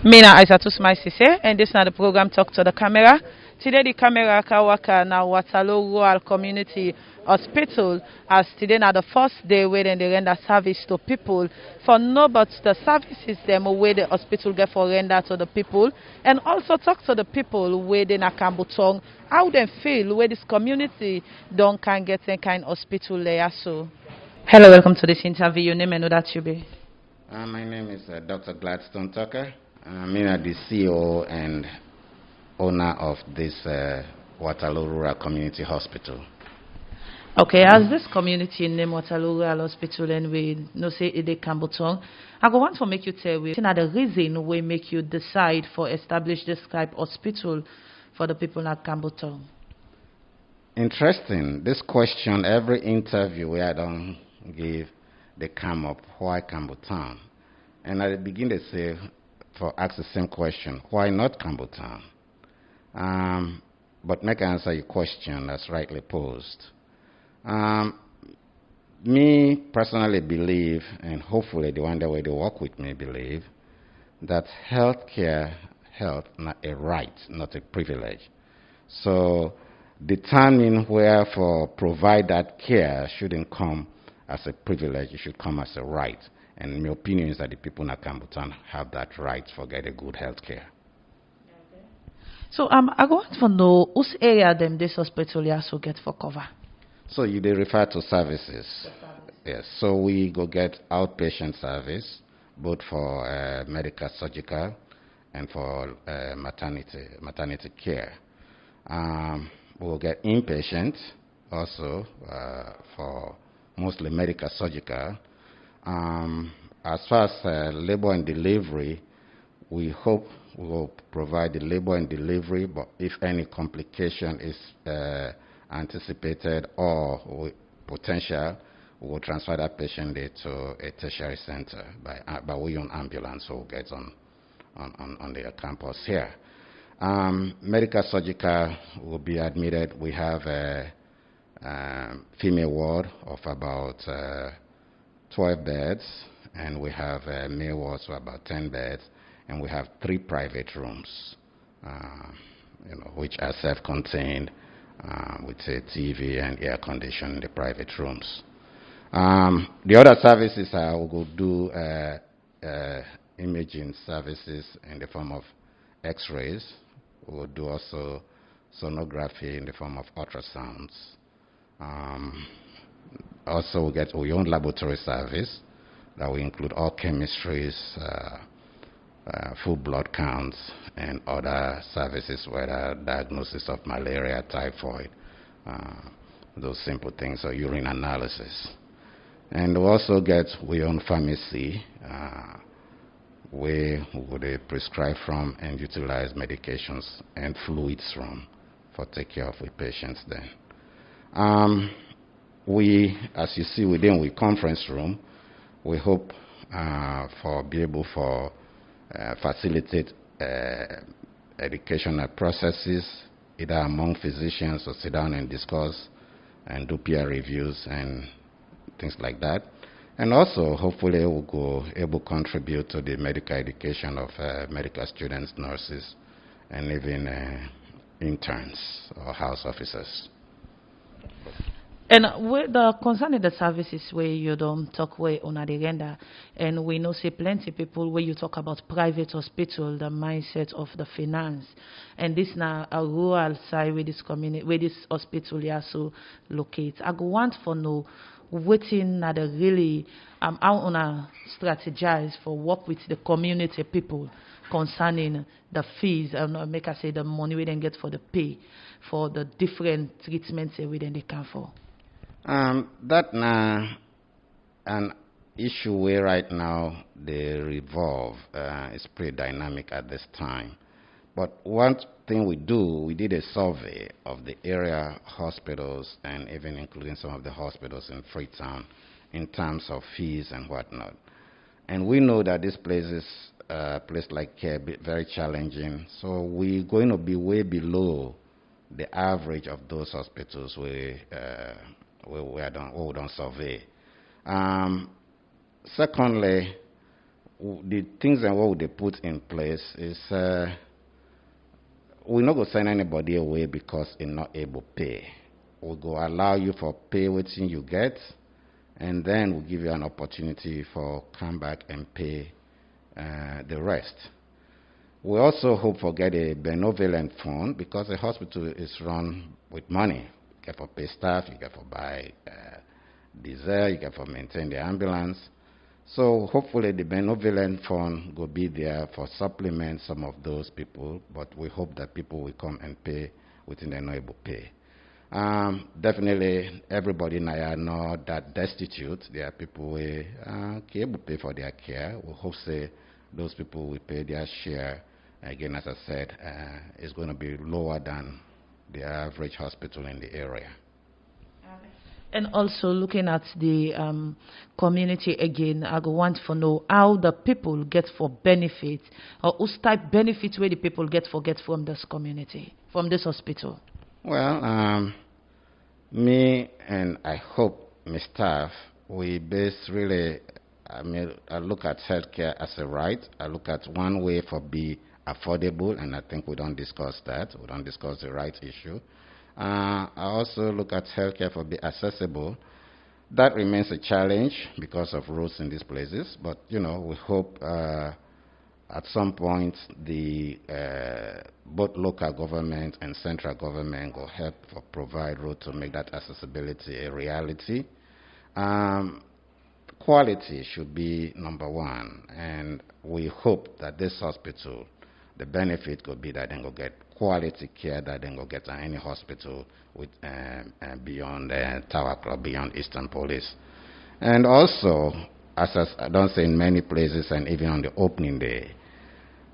Mina Isatu Smile Sesay, and this is the program Talk to the Camera. Today the camera kawaka na Waterloo Rural Community Hospital as today na the first day where they render service to people for no but the services them where the hospital get for render to the people and also talk to the people where they na Kambutong how they feel where this community don't can get any kind of hospital there so. Hello, welcome to this interview. Your name and know that you be. My name is Dr. Gladstone A. I'm the CEO and owner of this Waterloo Rural Community Hospital. Okay, as this community named Waterloo Rural Hospital and we know say it is Kambutong, I go want to make you tell me the reason we make you decide for establish this type hospital for the people at Kambutong. Interesting. This question, every interview where I don't give, they come up, why Kambutong? And I begin to say, ask the same question, why not Kambutong? But make answer your question that's rightly posed. Me personally believe, and hopefully the one that way they work with me believe, that health not a right, not a privilege. So determining where for provide that care shouldn't come as a privilege, it should come as a right. And my opinion is that the people in Kambutong have that right for getting good health care. Okay. So I want to know which area them this hospital also get for cover. So you they refer to services. Yes. So we go get outpatient service, both for medical, surgical, and for maternity care. We'll get inpatient also for mostly medical, surgical. As far as labor and delivery, we hope we will provide the labor and delivery, but if any complication is anticipated or potential, we will transfer that patient there to a tertiary center by way on ambulance, so we'll get on the campus here. Medical surgical will be admitted. We have a female ward of about 12 beds, and we have male wards of about 10 beds, and we have 3 private rooms, which are self-contained with a TV and air conditioning in the private rooms. The other services will do imaging services in the form of X-rays. We will do also sonography in the form of ultrasounds. Also, we get our own laboratory service that will include all chemistries, full blood counts, and other services, whether diagnosis of malaria, typhoid, those simple things, or urine analysis. And we also get our own pharmacy, where we would prescribe from and utilize medications and fluids from for take care of the patients then. We, as you see within the conference room, we hope for be able for facilitate educational processes either among physicians or sit down and discuss and do peer reviews and things like that. And also, hopefully, we'll go able to contribute to the medical education of medical students, nurses, and even interns or house officers. And with the concerning the services where you don't talk way on the render, and we know say plenty people where you talk about private hospital, the mindset of the finance, and this now a rural side where this community, where this hospital also locate. I go want for know waiting at the really how on strategize for work with the community people concerning the fees and make us say the money we then get for the pay for the different treatments we then they can for. That now an issue where right now they revolve is pretty dynamic at this time. But one thing we did a survey of the area hospitals and even including some of the hospitals in Freetown in terms of fees and whatnot. And we know that this place is a place like care very challenging. So we're going to be way below the average of those hospitals we don't survey. Secondly, the things and what they put in place is we're not going to send anybody away because they're not able to pay. We'll go allow you for pay what you get, and then we'll give you an opportunity for come back and pay the rest. We also hope for get a benevolent fund because the hospital is run with money. You get for pay staff, you get for buy diesel, you get for maintain the ambulance. So hopefully the benevolent fund will be there for supplement some of those people, but we hope that people will come and pay within their not able to pay. Definitely everybody now are not that destitute. There are people who are able to pay for their care. We hope say those people will pay their share. Again, as I said, it's going to be lower than the average hospital in the area. And also looking at the community again, I want to know how the people get for benefits, or whose type benefits where the people get from this community, from this hospital. Well, me and I hope my staff, we base really, I look at healthcare as a right. I look at one way for be affordable, and I think we don't discuss that. We don't discuss the right issue. I also look at healthcare for be accessible. That remains a challenge because of roads in these places, but we hope at some point the both local government and central government will help provide road to make that accessibility a reality. Quality should be number one, and we hope that this hospital, the benefit could be that they will get quality care that they will get at any hospital with beyond Tower Club, beyond Eastern Police. And also, as I don't say in many places and even on the opening day,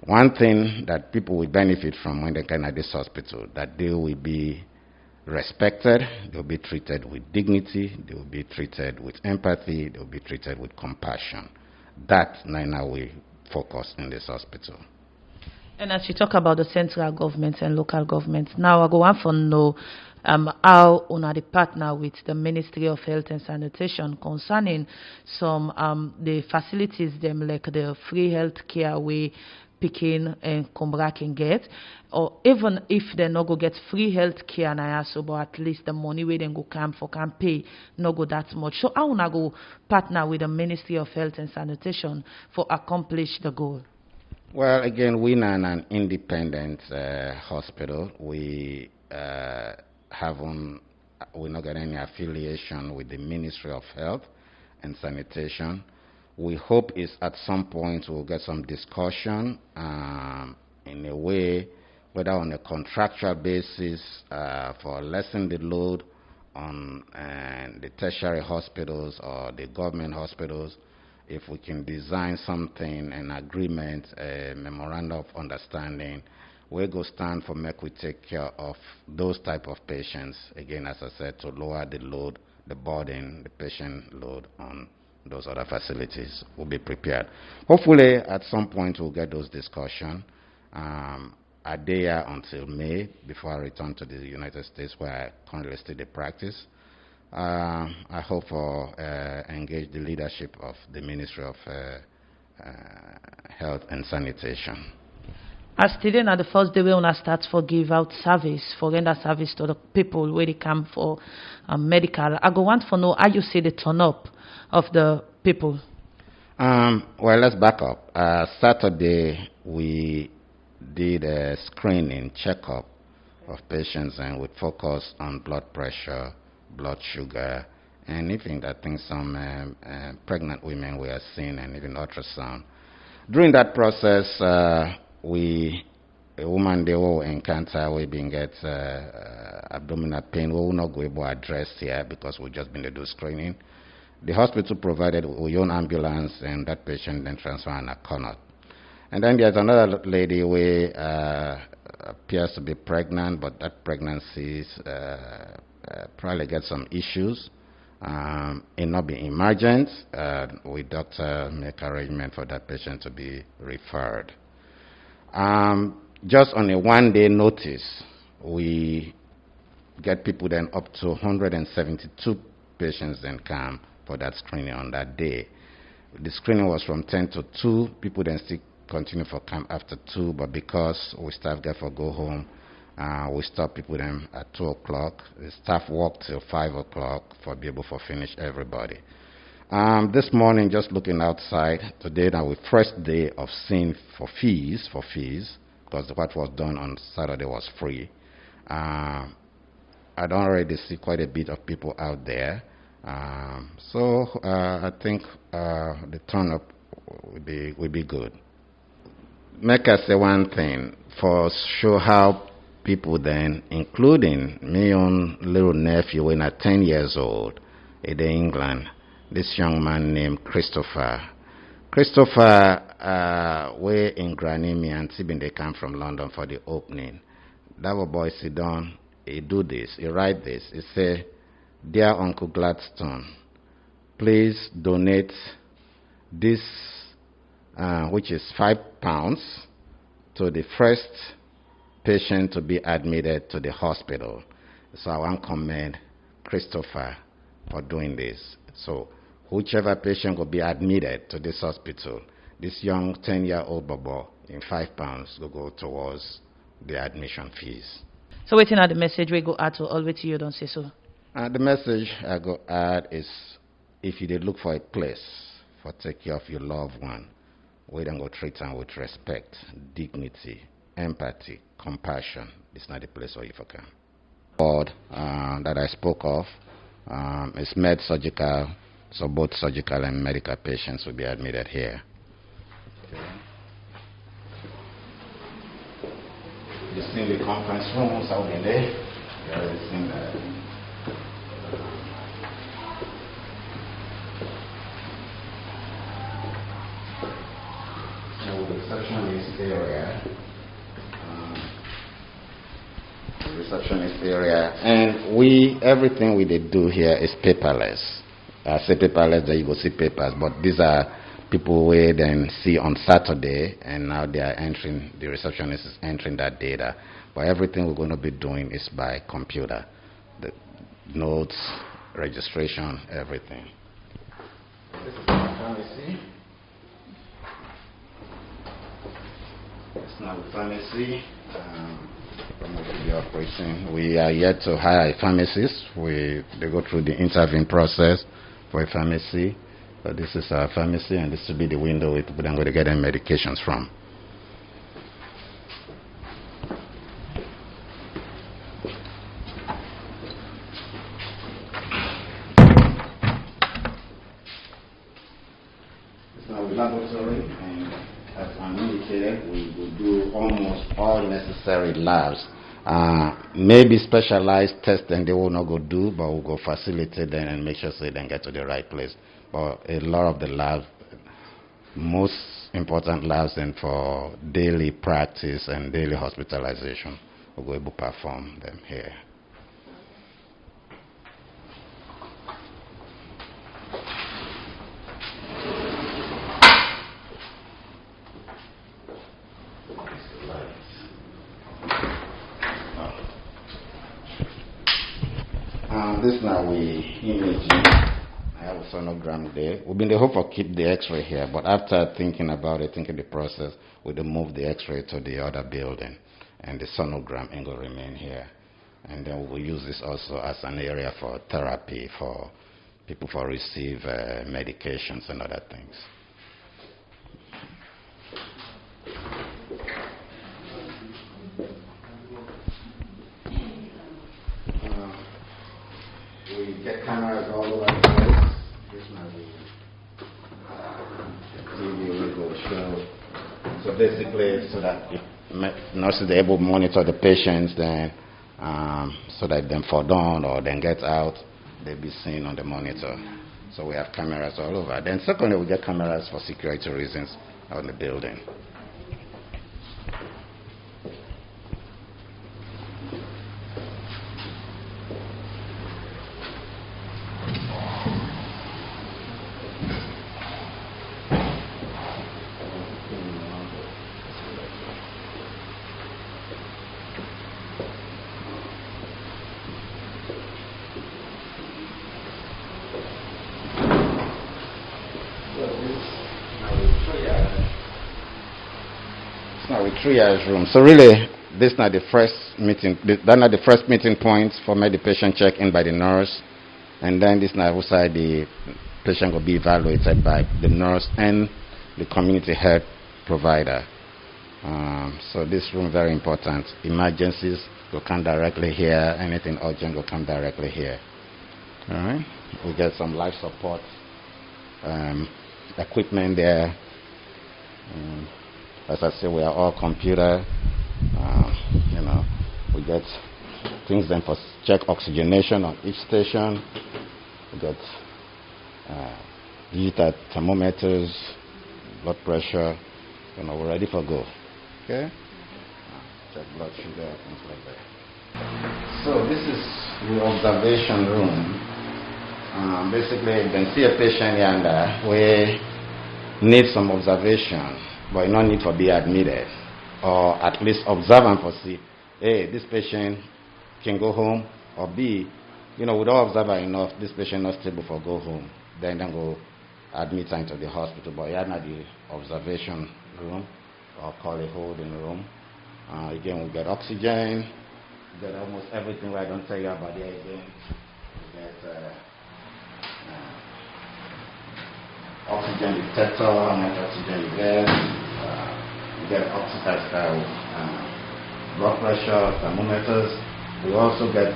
one thing that people will benefit from when they come at this hospital, that they will be respected, they will be treated with dignity, they will be treated with empathy, they will be treated with compassion. That now we focus in this hospital. And as you talk about the central government and local government, now I go on for know how una the partner with the Ministry of Health and Sanitation concerning some the facilities them like the free health care we Pekin and Combra can get, or even if they no go get free health care now, so but at least the money we then go camp for can pay no go that much. So how una go partner with the Ministry of Health and Sanitation for accomplish the goal? Well, again, we're an independent hospital. We we're not got any affiliation with the Ministry of Health and Sanitation. We hope is at some point we'll get some discussion in a way, whether on a contractual basis for lessen the load on the tertiary hospitals or the government hospitals. If we can design something, an agreement, a memorandum of understanding, we go stand for make we take care of those type of patients. Again, as I said, to lower the load, the burden, the patient load on those other facilities. Will be prepared. Hopefully, at some point, we'll get those discussions. A day until May before I return to the United States, where I currently study practice. I hope for engage the leadership of the Ministry of Health and Sanitation. As today now the first day we wanna start for give out service, for render service to the people where they come for medical. I go want to know how you see the turn up of the people. Well, let's back up. Saturday we did a screening checkup of patients, and we focused on blood pressure, blood sugar, and even I think some pregnant women we are seeing, and even ultrasound. During that process, a woman they will encounter we being get abdominal pain. We will not go able to address here because we just been to do screening. The hospital provided our own ambulance, and that patient then transferred in a corner. And then there's another lady who appears to be pregnant, but that pregnancy probably get some issues. It not be emergent. We doctor make arrangement for that patient to be referred. Just on a one-day notice, we get people then up to 172 patients then come for that screening on that day. The screening was from 10 to 2. People then still continue for camp after 2, but because we staff get for go home, we stop people then at 2 o'clock. The staff work till 5 o'clock for be able to finish everybody. This morning, just looking outside, today now we first day of seeing for fees, because what was done on Saturday was free. I don't already see quite a bit of people out there. So I think the turn up will be good. Make us say one thing for show how people then, including my own little nephew when at 10 years old in England, this young man named Christopher. Christopher, way in Granny and Tibin, they come from London for the opening. That boy sit down, he do this, he write this, he say, "Dear Uncle Gladstone, please donate this, which is £5, to the first patient to be admitted to the hospital." So I want to commend Christopher for doing this. So whichever patient will be admitted to this hospital, this young 10-year-old bobo in £5 will go towards the admission fees. So waiting at the message we go add to all with you, don't say so. The message I go add is, if you did look for a place for take care of your loved one, we don't go treat them with respect, dignity, empathy, compassion. It's not a place where you for come. Ward that I spoke of is med surgical, so both surgical and medical patients will be admitted here. Okay. You've seen the conference rooms out in there. You already seen that. The receptionist area. Receptionist area, and everything we did do here is paperless. I say paperless, that you go see papers, but these are people we then see on Saturday, and now they are entering, the receptionist is entering that data. But everything we're going to be doing is by computer. The notes, registration, everything. This is the pharmacy. It's now the pharmacy. The operation. We are yet to hire a pharmacist. They go through the interviewing process for a pharmacy. But this is our pharmacy, and this will be the window where people are going to get their medications from. It's now the laboratory, and as I indicated, we will do almost all necessary labs. Maybe specialized testing they will not go do, but we'll go facilitate them and make sure so they then get to the right place. But a lot of the labs, most important labs, and for daily practice and daily hospitalization, we'll go able to perform them here. This now we imaging. I have a sonogram there. We've been the hope for keep the X-ray here, but after thinking about it, thinking the process, we move the X-ray to the other building, and the sonogram will remain here. And then we will use this also as an area for therapy for people for receive medications and other things. We get cameras all over the place. This might be TV we go show. So basically, so that nurses are able to monitor the patients, then so that them fall down or then get out, they'll be seen on the monitor. So we have cameras all over. Then secondly, we get cameras for security reasons on the building. triage room. So really, this is not the first meeting. That's not the first meeting point for me. The patient checked in by the nurse, and then this now outside the patient will be evaluated by the nurse and the community health provider. So this room very important. Emergencies will come directly here. Anything urgent will come directly here. All right. We get some life support equipment there. As I say, we are all computer. We get things then for check oxygenation on each station. We get digital thermometers, blood pressure. We're ready for go. Okay? Check blood sugar, things like that. So this is the observation room. Basically, you can see a patient here and we need some observation, but no need for be admitted, or at least observe and for see, hey, this patient can go home, or B, we don't observe enough, this patient not stable for go home, then go admit her into the hospital. But here not the observation room, or call a holding room. Again, we get oxygen, we get almost everything I don't tell you about there again. We get oxygen detector, how much oxygen you get oxytester, blood pressure, thermometers. We also get,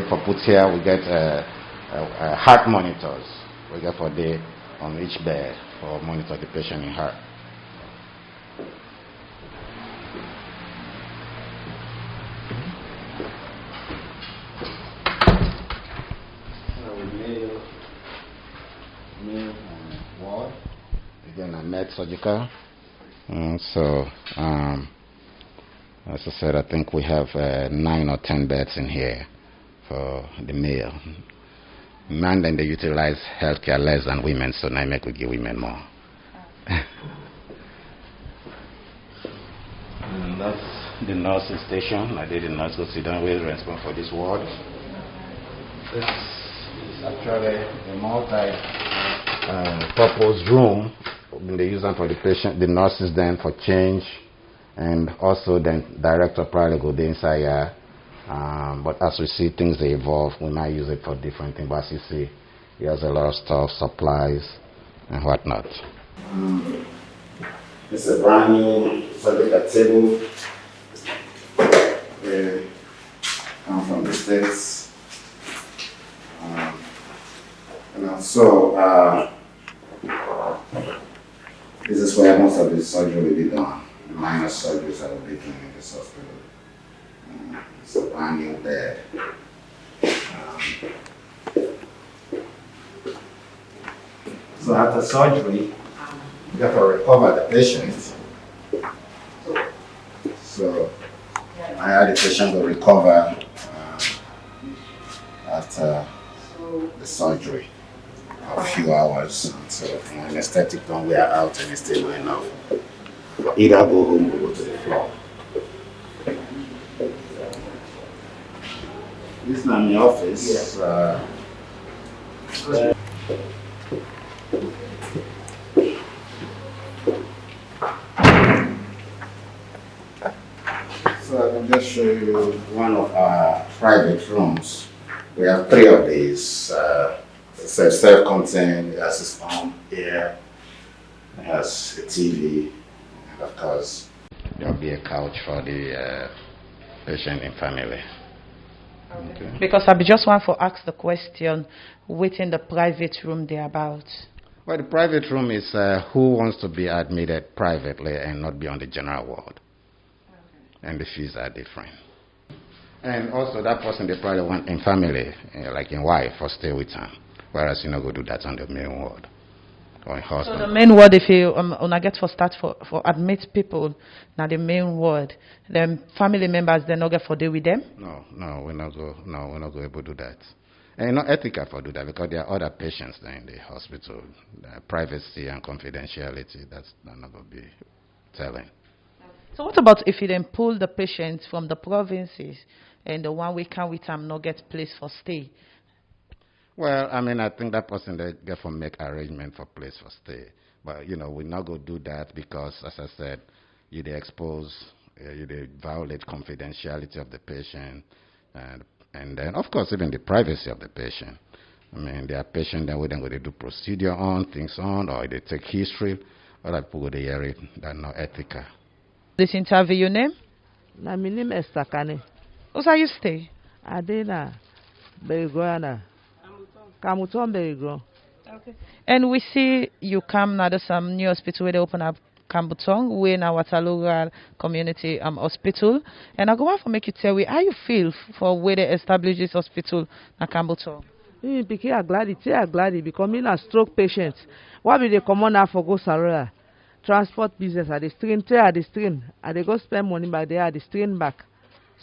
for put here, we get heart monitors. We get for day on each bed for monitor the patient in heart. Ward. Again, I med surgical. As I said, I think we have 9 or 10 beds in here for the male. Men then they utilize healthcare less than women, so now I make we give women more. And that's the nursing station. I did the nurse go sit down with responsible for this ward. This is actually a multi-purpose room. They use them for the patient, the nurses then for change, and also then director probably go there inside here. But as we see things they evolve, we might use it for different things. But as you see, he has a lot of stuff, supplies, and whatnot. It's a brand new surgical table. They come from the States. This is where most of the surgery will be done. The minor surgeries that will be done in this hospital. It's a brand new bed. So after surgery, you have to recover the patient. So I had the patient will recover after the surgery. A few hours. So anesthetic don't wear out and it's stable enough. Either go home or go to the floor. This is my office. So I can just show you one of our private rooms. We have 3 of these. It's self-contained, it has its own air, it has a TV, and of course, there will be a couch for the patient and family. Okay. Because I just want to ask the question, within the private room thereabout. Well, the private room is who wants to be admitted privately and not be on the general ward. Okay. And the fees are different. And also that person they probably want in family, like in wife, or stay with them. Whereas you not go do that on the main ward or in hospital. So the main ward, if you get for start for admit people, now the main ward, then family members they not get for deal with them. No, we're not go able to do that. And not ethical for do that because there are other patients there in the hospital. The privacy and confidentiality, that's not going to be telling. So what about if you then pull the patients from the provinces and the one we can with them not get place for stay? Well, I mean, I think that person they get for make arrangement for place for stay. But, we're not going to do that because, as I said, you they expose, you they violate confidentiality of the patient, and then of course even the privacy of the patient. I mean, there are patients that we then go to do procedure on, things on, or they take history, other people go to hear it, that's not ethical. This interview, your name? My name is Sakane. Where you stay? Adena Berigona. Kamuton Berigro. Okay. And we see you come now to some new hospital where they open up Kambutong, we in our Waterloo community hospital. And I go on for make you tell me how you feel for where they establish this hospital in Kambutong. Because I'm glad because I'm a stroke patient. Why be they come on now for go Sarah? Transport business at the stream, at the stream. And they go spend money back there at the stream back.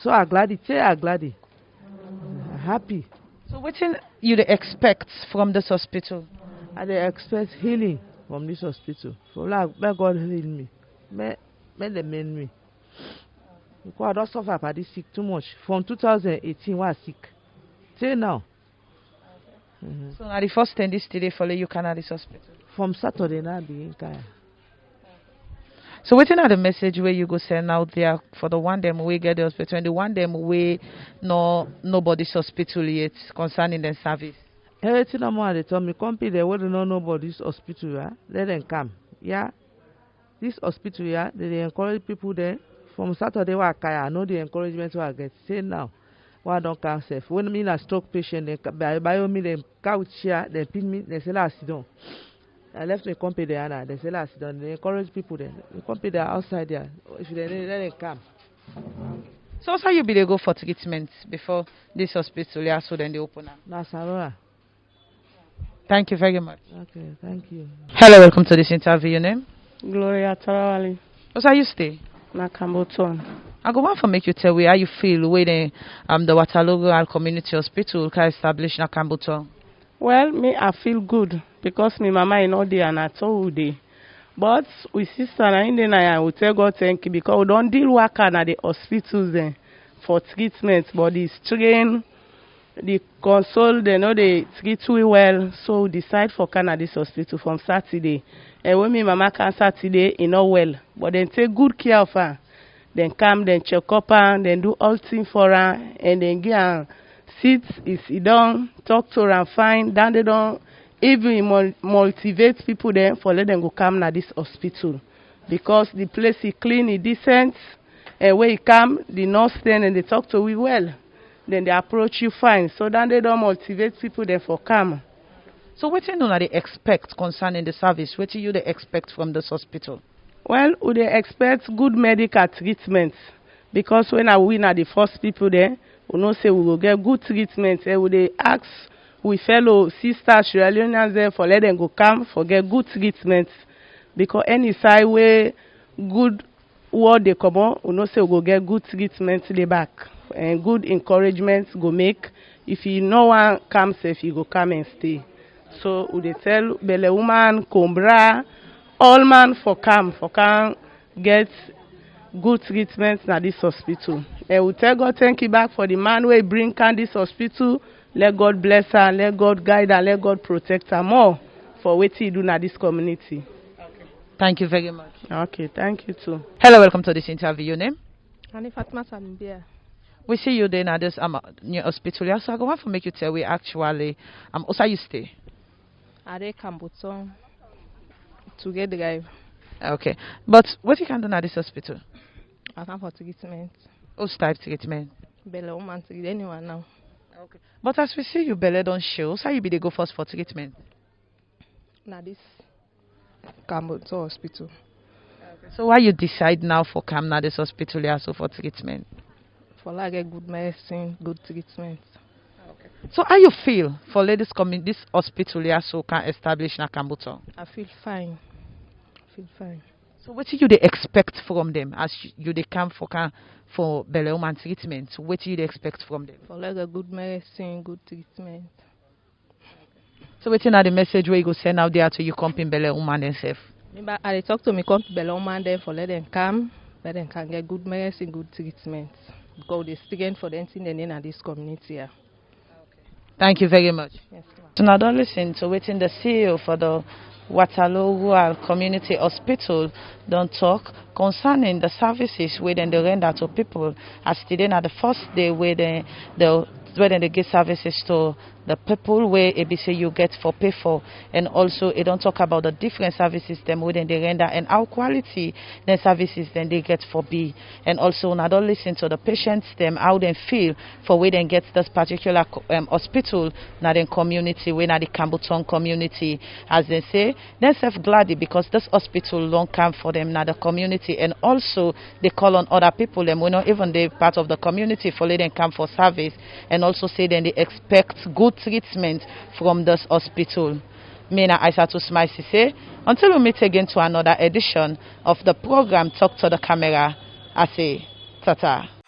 So I'm glad I'm happy. So what you expect from this hospital? I expect healing from this hospital. So like, may God heal me. May they mend me. Because I don't suffer by this sick too much. From 2018, I was sick. Till now. So now the first thing this today for you can at this hospital? From Saturday now being kind. So what are the message where you go send out there for the one them we get the hospital and the one them we nobody's hospital yet concerning the service? Everything I'm on they told me company they wouldn't know nobody's hospital, yeah. Let them come. Yeah. This hospital, yeah, they encourage people there. From Saturday I know the encouragement I get. Say now. Why don't come safe? When me a stroke patient, they by me they couch chair, they pin me, they say last sit down. I left my company there and they say last sit down. They encourage people there. The company they are outside there. If they let them come. So how you be they go for treatment before this hospital, yeah, so then they open up? That's Aurora. Thank you very much. Okay, thank you. Hello, welcome to this interview. Your name? Gloria Tarawali. What's how you stay? Nakamboton. I go on for make you tell me how you feel when the Waterloo Community Hospital can establish in Kambuton. Well, me I feel good because my mama is not there and I told her. But with sister and then I will tell God thank you because we don't deal work at the hospitals then for treatment, but the strain, the console, they know they treat we well, so we decide for Canada hospital from Saturday. And when my mama can Saturday, you know well, but then take good care of her. Then come, then check up her, then do all things for her, and then get her sit, sit down, talk to her and find. Then they don't even motivate people then for let them go come to this hospital. Because the place is clean, it's decent, and when you come, the nurse then and they talk to you well. Then they approach you fine. So then they don't motivate people then for come. So what do they expect concerning the service? What do you expect from this hospital? Well, we expect good medical treatment because when I win at the first people there, we know say we will get good treatment. And we ask we fellow sisters, Leonians there for let them go come for get good treatment because any side way good word they come on, we know say we will get good treatment to the back and good encouragement go make. If you no one comes safe, you go come and stay. So we tell Belle woman, Combra. All man for come get good treatment at this hospital. And we tell God thank you back for the man who bring this hospital. Let God bless her, let God guide her, let God protect her more for what he do at this community. Okay. Thank you very much. Okay, thank you too. Hello, welcome to this interview. Your name? I'm Fatima Sambia. We see you there at this new hospital. So I go on to make you tell we actually also you stay. Are Kambuton to get the drive. Okay. But what you can do at this hospital? I come for treatment. What's type treatment? Belle woman treat anyone now. Okay. But as we see you belly don't show, so you be the go first for treatment? Now this Kambuton hospital. Okay. So why you decide now for come na this hospital also for treatment? For like get good medicine, good treatment. Okay. So how you feel for ladies coming this hospital here so can establish na Kambuton? I feel fine. So what do you they expect from them as you they come for belly woman treatment? What do you they expect from them? For like a good medicine, good treatment. So what are the message where you go send out there to you company belly woman themselves? I talk to me company belly woman there for let them come, let them can get good medicine, good treatment. Because they still for them in the this community here. Thank you very much. Yes, so now don't listen to waiting the CEO for the Waterloo Rural Community Hospital don't talk concerning the services where they render to people as today na the first day where they give services to the people where ABC you get for pay for, and also it don't talk about the different services them within the render and how quality the services then they get for B, and also now don't listen to the patients them how they feel for where they get this particular hospital now in community where now the Camboton community as they say they self glad because this hospital long come for them now the community, and also they call on other people them we not even they part of the community for letting come for service, and also say then they expect good treatment from this hospital. Me na Isatu Smile Sesay. Until we meet again to another edition of the program Talk to the Camera, I say tata.